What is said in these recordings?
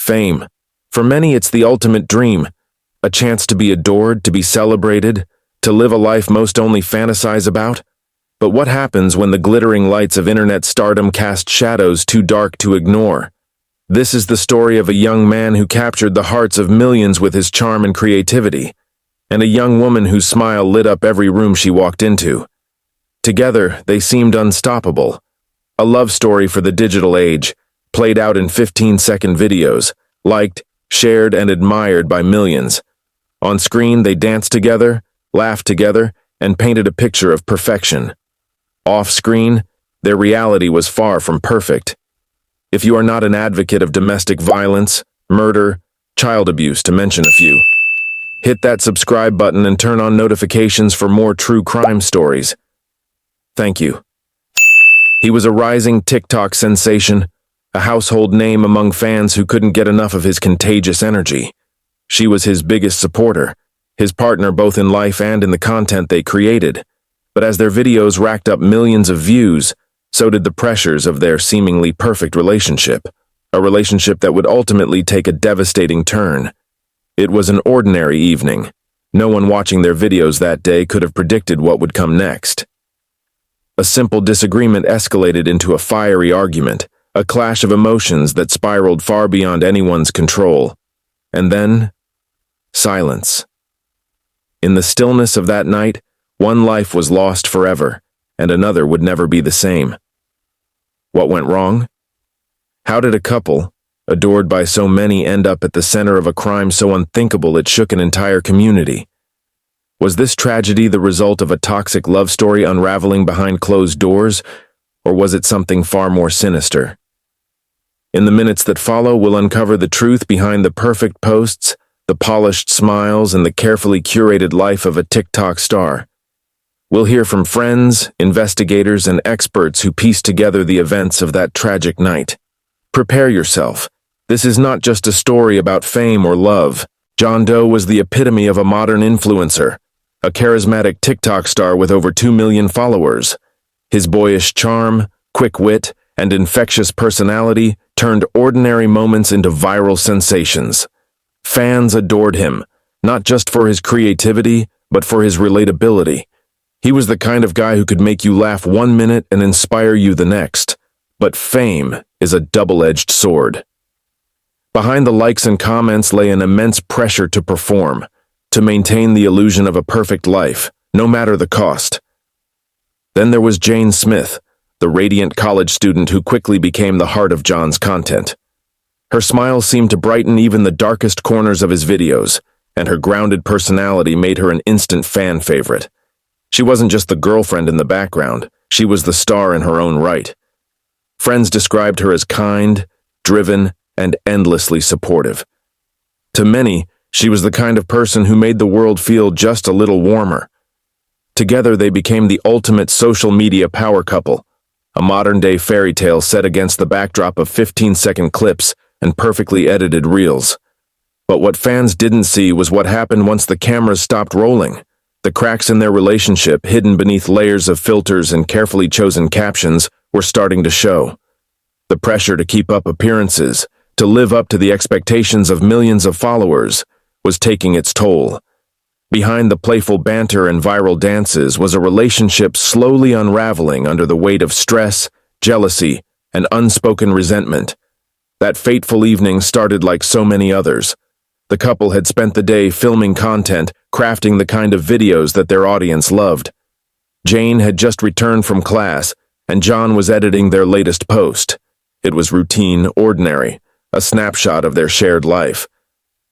Fame. For many, it's the ultimate dream. A chance to be adored, to be celebrated, to live a life most only fantasize about. But what happens when the glittering lights of internet stardom cast shadows too dark to ignore? This is the story of a young man who captured the hearts of millions with his charm and creativity, and a young woman whose smile lit up every room she walked into. Together, they seemed unstoppable. A love story for the digital age, played out in 15-second videos, liked, shared, and admired by millions. On screen, they danced together, laughed together, and painted a picture of perfection. Off-screen, their reality was far from perfect. If you are not an advocate of domestic violence, murder, child abuse, to mention a few, hit that subscribe button and turn on notifications for more true crime stories. Thank you. He was a rising TikTok sensation, a household name among fans who couldn't get enough of his contagious energy. She was his biggest supporter, his partner both in life and in the content they created. But as their videos racked up millions of views, so did the pressures of their seemingly perfect relationship, a relationship that would ultimately take a devastating turn. It was an ordinary evening. No one watching their videos that day could have predicted what would come next. A simple disagreement escalated into a fiery argument, a clash of emotions that spiraled far beyond anyone's control. And then, silence. In the stillness of that night, one life was lost forever, and another would never be the same. What went wrong? How did a couple, adored by so many, end up at the center of a crime so unthinkable it shook an entire community? Was this tragedy the result of a toxic love story unraveling behind closed doors, or was it something far more sinister? In the minutes that follow, we'll uncover the truth behind the perfect posts, the polished smiles, and the carefully curated life of a TikTok star. We'll hear from friends, investigators, and experts who pieced together the events of that tragic night. Prepare yourself. This is not just a story about fame or love. John Doe was the epitome of a modern influencer, a charismatic TikTok star with over 2 million followers. His boyish charm, quick wit, and infectious personality turned ordinary moments into viral sensations. Fans adored him, not just for his creativity, but for his relatability. He was the kind of guy who could make you laugh 1 minute and inspire you the next. But fame is a double-edged sword. Behind the likes and comments lay an immense pressure to perform, to maintain the illusion of a perfect life, no matter the cost. Then there was Jane Smith, the radiant college student who quickly became the heart of John's content. Her smile seemed to brighten even the darkest corners of his videos, and her grounded personality made her an instant fan favorite. She wasn't just the girlfriend in the background, she was the star in her own right. Friends described her as kind, driven, and endlessly supportive. To many, she was the kind of person who made the world feel just a little warmer. Together they became the ultimate social media power couple, a modern-day fairy tale set against the backdrop of 15-second clips and perfectly edited reels. But what fans didn't see was what happened once the cameras stopped rolling. The cracks in their relationship, hidden beneath layers of filters and carefully chosen captions, were starting to show. The pressure to keep up appearances, to live up to the expectations of millions of followers, was taking its toll. Behind the playful banter and viral dances was a relationship slowly unraveling under the weight of stress, jealousy, and unspoken resentment. That fateful evening started like so many others. The couple had spent the day filming content, crafting the kind of videos that their audience loved. Jane had just returned from class, and John was editing their latest post. It was routine, ordinary, a snapshot of their shared life.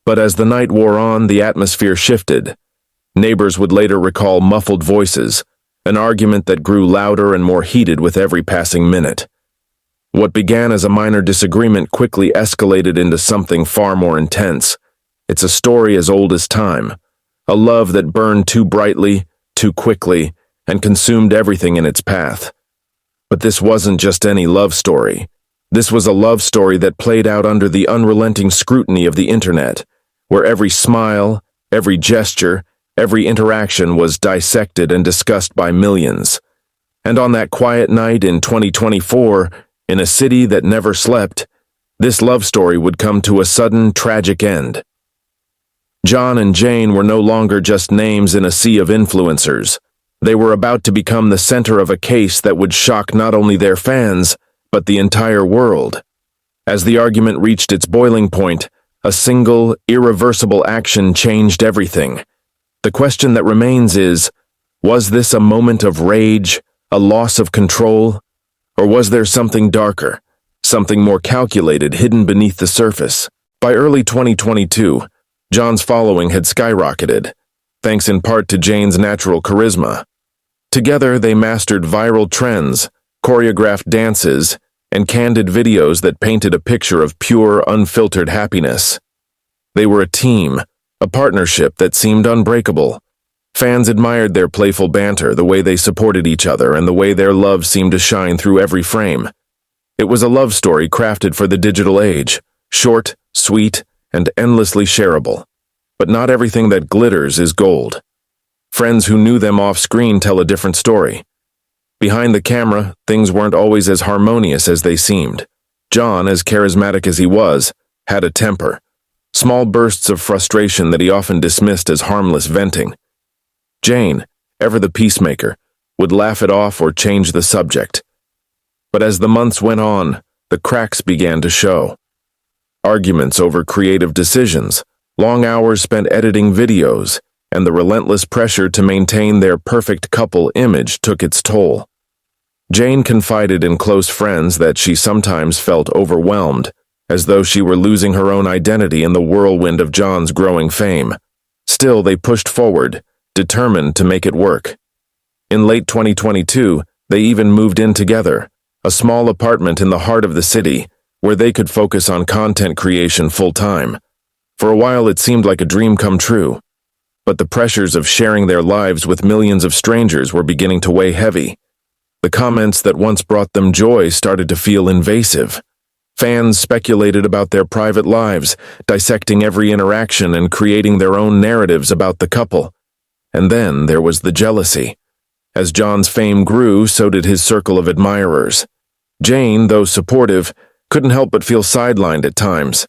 But as the night wore on, the atmosphere shifted. Neighbors would later recall muffled voices, an argument that grew louder and more heated with every passing minute. What began as a minor disagreement quickly escalated into something far more intense. It's a story as old as time, a love that burned too brightly, too quickly, and consumed everything in its path. But this wasn't just any love story. This was a love story that played out under the unrelenting scrutiny of the internet, where every smile, every gesture, every interaction was dissected and discussed by millions. And on that quiet night in 2024, in a city that never slept, this love story would come to a sudden, tragic end. John and Jane were no longer just names in a sea of influencers. They were about to become the center of a case that would shock not only their fans, but the entire world. As the argument reached its boiling point, a single, irreversible action changed everything. The question that remains is, was this a moment of rage, a loss of control, or was there something darker, something more calculated hidden beneath the surface? By early 2022, John's following had skyrocketed, thanks in part to Jane's natural charisma. Together, they mastered viral trends, choreographed dances, and candid videos that painted a picture of pure, unfiltered happiness. They were a team, a partnership that seemed unbreakable. Fans admired their playful banter, the way they supported each other, and the way their love seemed to shine through every frame. It was a love story crafted for the digital age, short, sweet, and endlessly shareable. But not everything that glitters is gold. Friends who knew them off-screen tell a different story. Behind the camera, things weren't always as harmonious as they seemed. John, as charismatic as he was, had a temper. Small bursts of frustration that he often dismissed as harmless venting. Jane, ever the peacemaker, would laugh it off or change the subject. But as the months went on, the cracks began to show. Arguments over creative decisions, long hours spent editing videos, and the relentless pressure to maintain their perfect couple image took its toll. Jane confided in close friends that she sometimes felt overwhelmed, as though she were losing her own identity in the whirlwind of John's growing fame. Still, they pushed forward, determined to make it work. In late 2022, they even moved in together, a small apartment in the heart of the city, where they could focus on content creation full-time. For a while, it seemed like a dream come true. But the pressures of sharing their lives with millions of strangers were beginning to weigh heavy. The comments that once brought them joy started to feel invasive. Fans speculated about their private lives, dissecting every interaction and creating their own narratives about the couple. And then there was the jealousy. As John's fame grew, so did his circle of admirers. Jane, though supportive, couldn't help but feel sidelined at times.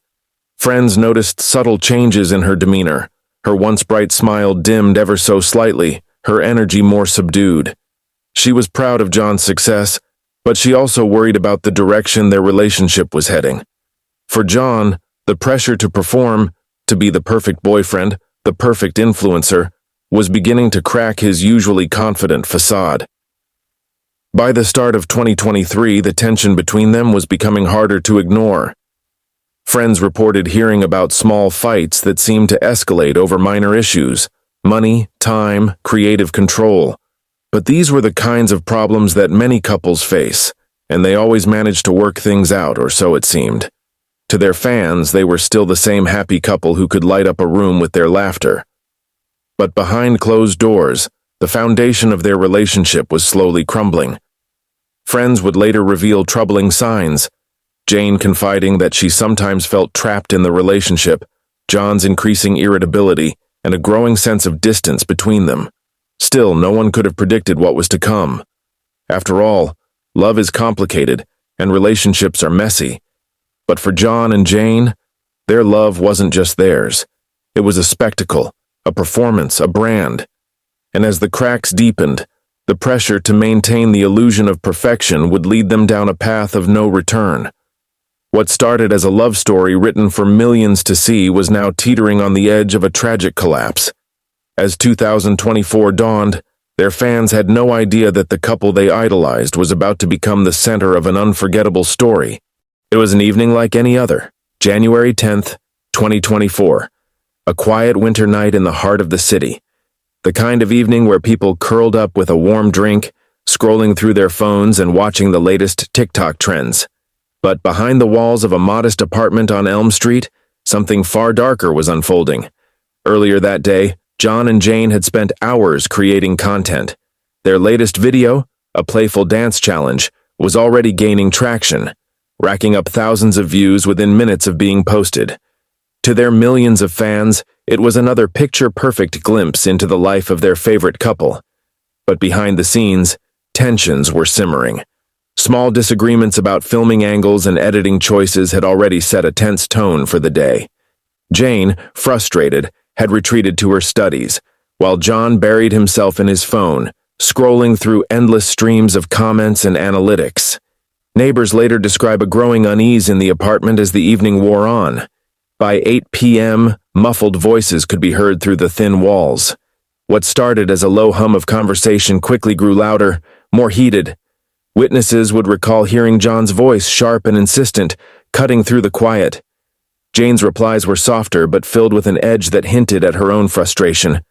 Friends noticed subtle changes in her demeanor. Her once bright smile dimmed ever so slightly, her energy more subdued. She was proud of John's success, but she also worried about the direction their relationship was heading. For John, the pressure to perform, to be the perfect boyfriend, the perfect influencer, was beginning to crack his usually confident facade. By the start of 2023, the tension between them was becoming harder to ignore. Friends reported hearing about small fights that seemed to escalate over minor issues, money, time, creative control. But these were the kinds of problems that many couples face, and they always managed to work things out, or so it seemed. To their fans, they were still the same happy couple who could light up a room with their laughter. But behind closed doors, the foundation of their relationship was slowly crumbling. Friends would later reveal troubling signs, Jane confiding that she sometimes felt trapped in the relationship, John's increasing irritability, and a growing sense of distance between them. Still, no one could have predicted what was to come. After all, love is complicated, and relationships are messy. But for John and Jane, their love wasn't just theirs. It was a spectacle, a performance, a brand. And as the cracks deepened, the pressure to maintain the illusion of perfection would lead them down a path of no return. What started as a love story written for millions to see was now teetering on the edge of a tragic collapse. As 2024 dawned, their fans had no idea that the couple they idolized was about to become the center of an unforgettable story. It was an evening like any other, January 10th, 2024, a quiet winter night in the heart of the city. The kind of evening where people curled up with a warm drink, scrolling through their phones and watching the latest TikTok trends. But behind the walls of a modest apartment on Elm Street, something far darker was unfolding. Earlier that day, John and Jane had spent hours creating content. Their latest video, a playful dance challenge, was already gaining traction, racking up thousands of views within minutes of being posted. To their millions of fans, it was another picture-perfect glimpse into the life of their favorite couple. But behind the scenes, tensions were simmering. Small disagreements about filming angles and editing choices had already set a tense tone for the day. Jane, frustrated, had retreated to her studies, while John buried himself in his phone, scrolling through endless streams of comments and analytics. Neighbors later describe a growing unease in the apartment as the evening wore on. By 8 p.m., muffled voices could be heard through the thin walls. What started as a low hum of conversation quickly grew louder, more heated. Witnesses would recall hearing John's voice, sharp and insistent, cutting through the quiet. Jane's replies were softer but filled with an edge that hinted at her own frustration.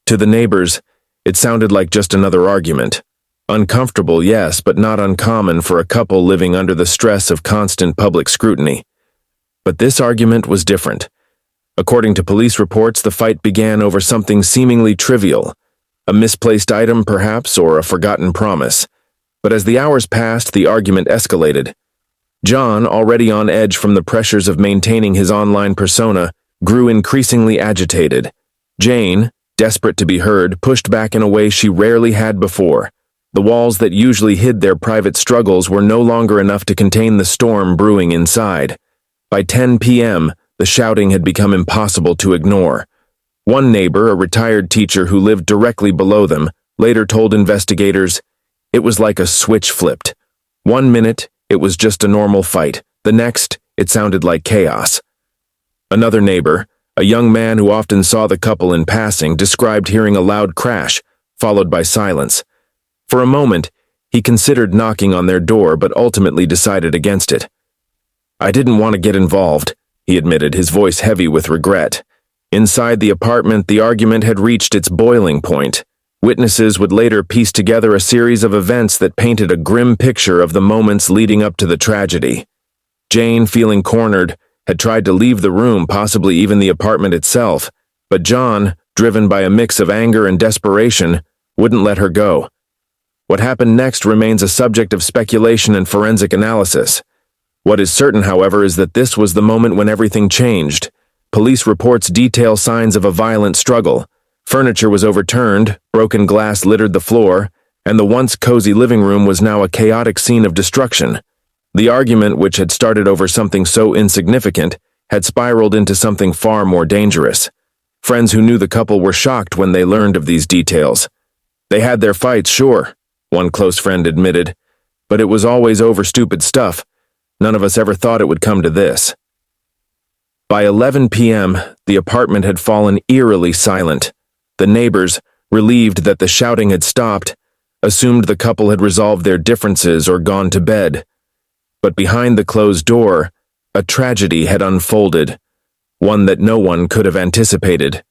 To the neighbors, it sounded like just another argument. Uncomfortable, yes, but not uncommon for a couple living under the stress of constant public scrutiny. But this argument was different. According to police reports, the fight began over something seemingly trivial, a misplaced item perhaps, or a forgotten promise. But as the hours passed, the argument escalated. John, already on edge from the pressures of maintaining his online persona, grew increasingly agitated. Jane, desperate to be heard, pushed back in a way she rarely had before. The walls that usually hid their private struggles were no longer enough to contain the storm brewing inside. By 10 p.m., the shouting had become impossible to ignore. One neighbor, a retired teacher who lived directly below them, later told investigators, "It was like a switch flipped. 1 minute, it was just a normal fight. The next, it sounded like chaos." Another neighbor, a young man who often saw the couple in passing, described hearing a loud crash, followed by silence. For a moment, he considered knocking on their door but ultimately decided against it. "I didn't want to get involved," he admitted, his voice heavy with regret. Inside the apartment, the argument had reached its boiling point. Witnesses would later piece together a series of events that painted a grim picture of the moments leading up to the tragedy. Jane, feeling cornered, had tried to leave the room, possibly even the apartment itself, but John, driven by a mix of anger and desperation, wouldn't let her go. What happened next remains a subject of speculation and forensic analysis. What is certain, however, is that this was the moment when everything changed. Police reports detail signs of a violent struggle. Furniture was overturned, broken glass littered the floor, and the once cozy living room was now a chaotic scene of destruction. The argument, which had started over something so insignificant, had spiraled into something far more dangerous. Friends who knew the couple were shocked when they learned of these details. "They had their fights, sure," one close friend admitted, "but it was always over stupid stuff. None of us ever thought it would come to this." By 11 p.m., the apartment had fallen eerily silent. The neighbors, relieved that the shouting had stopped, assumed the couple had resolved their differences or gone to bed. But behind the closed door, a tragedy had unfolded, one that no one could have anticipated.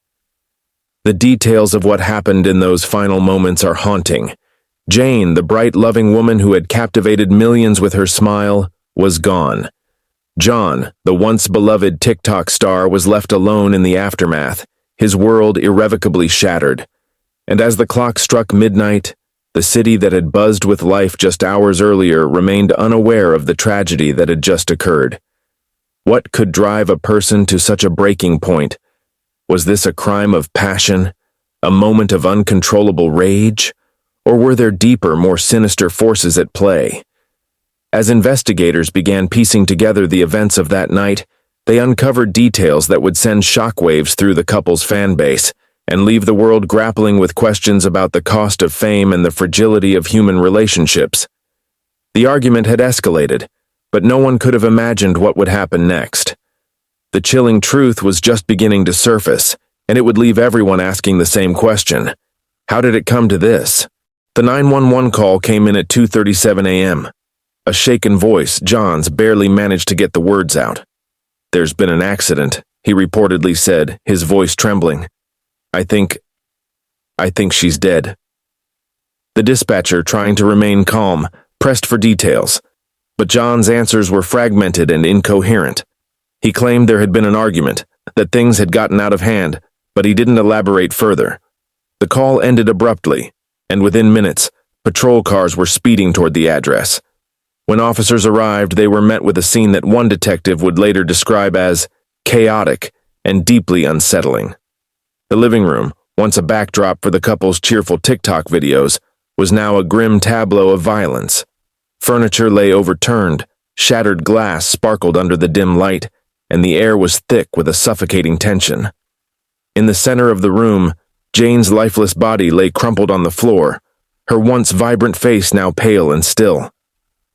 The details of what happened in those final moments are haunting. Jane, the bright, loving woman who had captivated millions with her smile, was gone. John, the once beloved TikTok star, was left alone in the aftermath, his world irrevocably shattered. And as the clock struck midnight, the city that had buzzed with life just hours earlier remained unaware of the tragedy that had just occurred. What could drive a person to such a breaking point? Was this a crime of passion, a moment of uncontrollable rage, or were there deeper, more sinister forces at play? As investigators began piecing together the events of that night, they uncovered details that would send shockwaves through the couple's fan base and leave the world grappling with questions about the cost of fame and the fragility of human relationships. The argument had escalated, but no one could have imagined what would happen next. The chilling truth was just beginning to surface, and it would leave everyone asking the same question. How did it come to this? The 911 call came in at 2:37 a.m. A shaken voice, John's, barely managed to get the words out. "There's been an accident," he reportedly said, his voice trembling. I think she's dead." The dispatcher, trying to remain calm, pressed for details, but John's answers were fragmented and incoherent. He claimed there had been an argument, that things had gotten out of hand, but he didn't elaborate further. The call ended abruptly, and within minutes, patrol cars were speeding toward the address. When officers arrived, they were met with a scene that one detective would later describe as chaotic and deeply unsettling. The living room, once a backdrop for the couple's cheerful TikTok videos, was now a grim tableau of violence. Furniture lay overturned, shattered glass sparkled under the dim light, and the air was thick with a suffocating tension. In the center of the room, Jane's lifeless body lay crumpled on the floor, her once vibrant face now pale and still.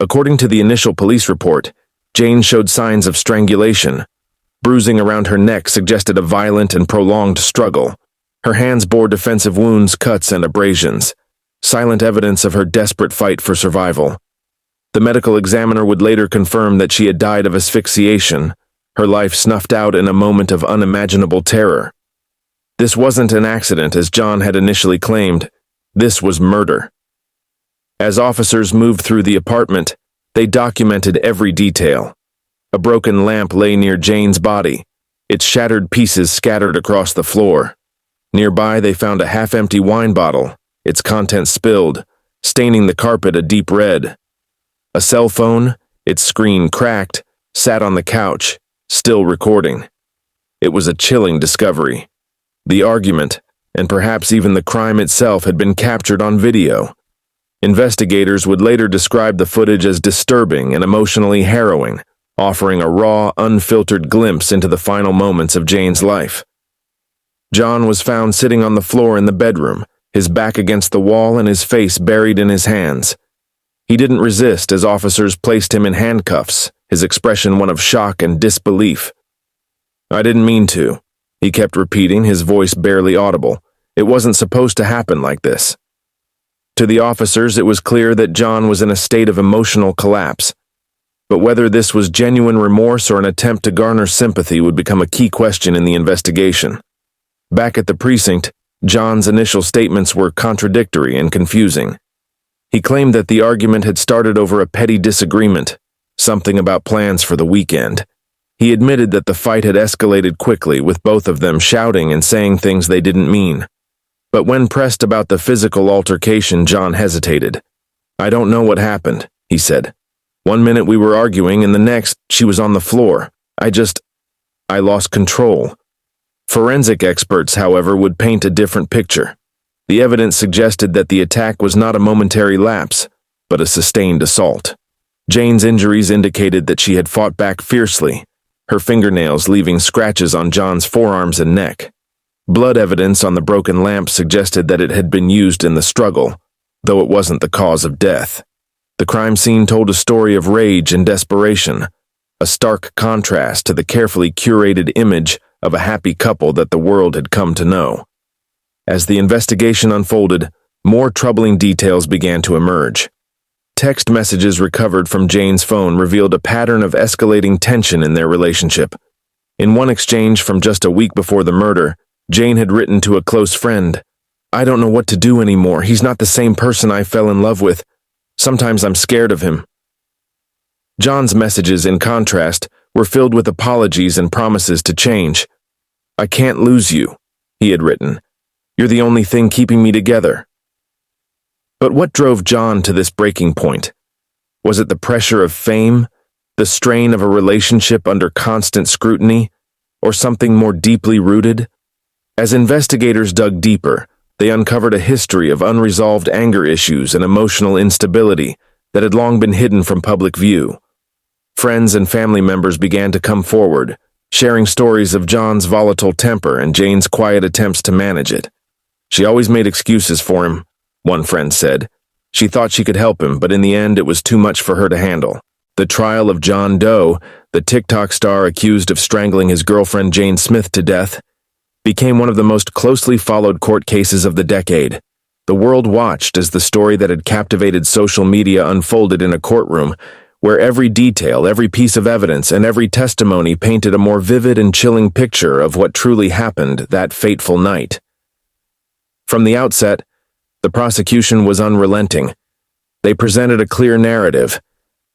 According to the initial police report, Jane showed signs of strangulation. Bruising around her neck suggested a violent and prolonged struggle. Her hands bore defensive wounds, cuts, and abrasions, silent evidence of her desperate fight for survival. The medical examiner would later confirm that she had died of asphyxiation, her life snuffed out in a moment of unimaginable terror. This wasn't an accident, as John had initially claimed. This was murder. As officers moved through the apartment, they documented every detail. A broken lamp lay near Jane's body, its shattered pieces scattered across the floor. Nearby, they found a half-empty wine bottle, its contents spilled, staining the carpet a deep red. A cell phone, its screen cracked, sat on the couch, still recording. It was a chilling discovery. The argument, and perhaps even the crime itself, had been captured on video. Investigators would later describe the footage as disturbing and emotionally harrowing, offering a raw, unfiltered glimpse into the final moments of Jane's life. John was found sitting on the floor in the bedroom, his back against the wall and his face buried in his hands. He didn't resist as officers placed him in handcuffs, his expression one of shock and disbelief. "I didn't mean to," he kept repeating, his voice barely audible. "It wasn't supposed to happen like this." To the officers, it was clear that John was in a state of emotional collapse. But whether this was genuine remorse or an attempt to garner sympathy would become a key question in the investigation. Back at the precinct, John's initial statements were contradictory and confusing. He claimed that the argument had started over a petty disagreement, something about plans for the weekend. He admitted that the fight had escalated quickly, with both of them shouting and saying things they didn't mean. But when pressed about the physical altercation, John hesitated. "I don't know what happened," he said. "One minute we were arguing, and the next, she was on the floor. I lost control." Forensic experts, however, would paint a different picture. The evidence suggested that the attack was not a momentary lapse, but a sustained assault. Jane's injuries indicated that she had fought back fiercely, her fingernails leaving scratches on John's forearms and neck. Blood evidence on the broken lamp suggested that it had been used in the struggle, though it wasn't the cause of death. The crime scene told a story of rage and desperation, a stark contrast to the carefully curated image of a happy couple that the world had come to know. As the investigation unfolded, more troubling details began to emerge. Text messages recovered from Jane's phone revealed a pattern of escalating tension in their relationship. In one exchange from just a week before the murder, Jane had written to a close friend, "I don't know what to do anymore. He's not the same person I fell in love with. Sometimes I'm scared of him." John's messages, in contrast, were filled with apologies and promises to change. "I can't lose you," he had written. "You're the only thing keeping me together." But what drove John to this breaking point? Was it the pressure of fame, the strain of a relationship under constant scrutiny, or something more deeply rooted? As investigators dug deeper, they uncovered a history of unresolved anger issues and emotional instability that had long been hidden from public view. Friends and family members began to come forward, sharing stories of John's volatile temper and Jane's quiet attempts to manage it. "She always made excuses for him," one friend said. "She thought she could help him, but in the end it was too much for her to handle." The trial of John Doe, the TikTok star accused of strangling his girlfriend Jane Smith to death, became one of the most closely followed court cases of the decade. The world watched as the story that had captivated social media unfolded in a courtroom, where every detail, every piece of evidence, and every testimony painted a more vivid and chilling picture of what truly happened that fateful night. From the outset, the prosecution was unrelenting. They presented a clear narrative.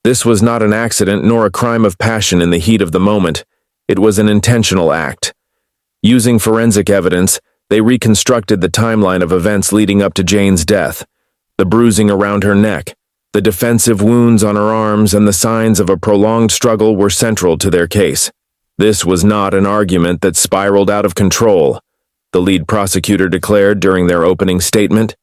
This was not an accident nor a crime of passion in the heat of the moment. It was an intentional act. Using forensic evidence, they reconstructed the timeline of events leading up to Jane's death. The bruising around her neck, the defensive wounds on her arms, and the signs of a prolonged struggle were central to their case. This was not an argument that spiraled out of control, the lead prosecutor declared during their opening statement.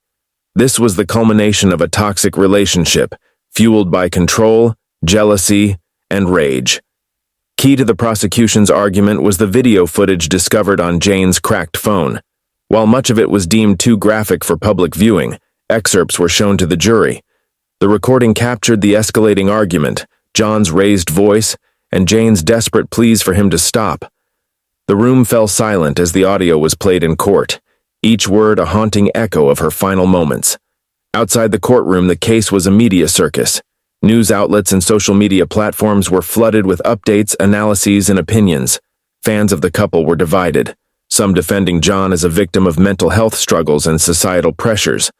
This was the culmination of a toxic relationship, fueled by control, jealousy, and rage. Key to the prosecution's argument was the video footage discovered on Jane's cracked phone. While much of it was deemed too graphic for public viewing, excerpts were shown to the jury. The recording captured the escalating argument, John's raised voice, and Jane's desperate pleas for him to stop. The room fell silent as the audio was played in court, each word a haunting echo of her final moments. Outside the courtroom, the case was a media circus. News outlets and social media platforms were flooded with updates, analyses, and opinions. Fans of the couple were divided, some defending John as a victim of mental health struggles and societal pressures,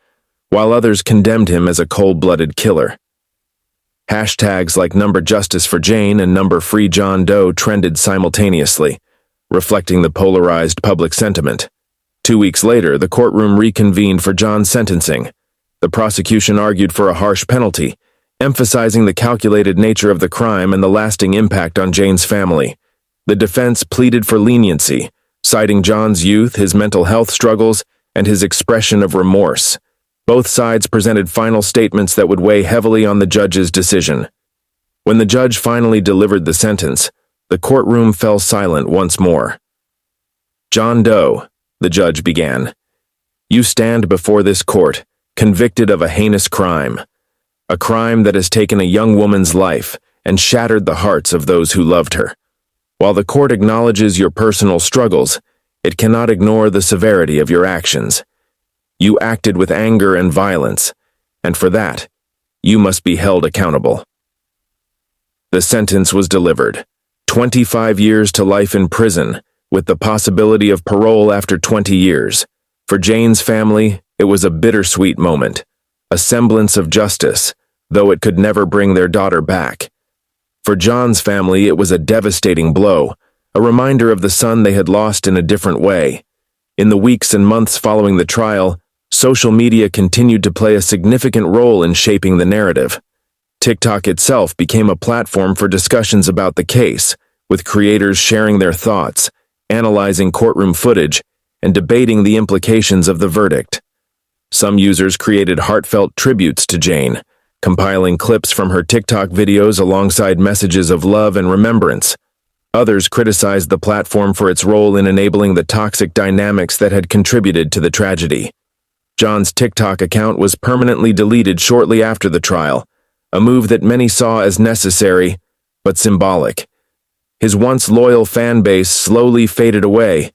while others condemned him as a cold-blooded killer. Hashtags like #Justice for Jane and #Free John Doe trended simultaneously, reflecting the polarized public sentiment. 2 weeks later, the courtroom reconvened for John's sentencing. The prosecution argued for a harsh penalty, emphasizing the calculated nature of the crime and the lasting impact on Jane's family. The defense pleaded for leniency, citing John's youth, his mental health struggles, and his expression of remorse. Both sides presented final statements that would weigh heavily on the judge's decision. When the judge finally delivered the sentence, the courtroom fell silent once more. "John Doe," the judge began, "you stand before this court, convicted of a heinous crime. A crime that has taken a young woman's life and shattered the hearts of those who loved her. While the court acknowledges your personal struggles, it cannot ignore the severity of your actions. You acted with anger and violence, and for that, you must be held accountable." The sentence was delivered: 25 years to life in prison, with the possibility of parole after 20 years. For Jane's family, it was a bittersweet moment, a semblance of justice, though it could never bring their daughter back. For John's family, it was a devastating blow, a reminder of the son they had lost in a different way. In the weeks and months following the trial, social media continued to play a significant role in shaping the narrative. TikTok itself became a platform for discussions about the case, with creators sharing their thoughts, analyzing courtroom footage, and debating the implications of the verdict. Some users created heartfelt tributes to Jane, compiling clips from her TikTok videos alongside messages of love and remembrance. Others criticized the platform for its role in enabling the toxic dynamics that had contributed to the tragedy. John's TikTok account was permanently deleted shortly after the trial, a move that many saw as necessary, but symbolic. His once loyal fan base slowly faded away,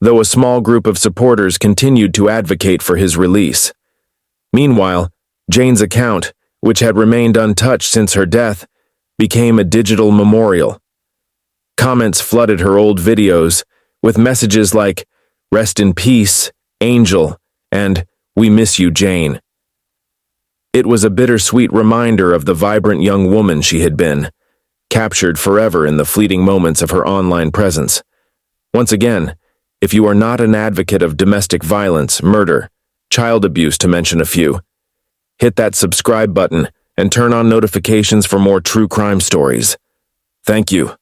though a small group of supporters continued to advocate for his release. Meanwhile, Jane's account, which had remained untouched since her death, became a digital memorial. Comments flooded her old videos, with messages like, "Rest in peace, Angel," and "We miss you, Jane." It was a bittersweet reminder of the vibrant young woman she had been, captured forever in the fleeting moments of her online presence. Once again, if you are not an advocate of domestic violence, murder, child abuse to mention a few, hit that subscribe button and turn on notifications for more true crime stories. Thank you.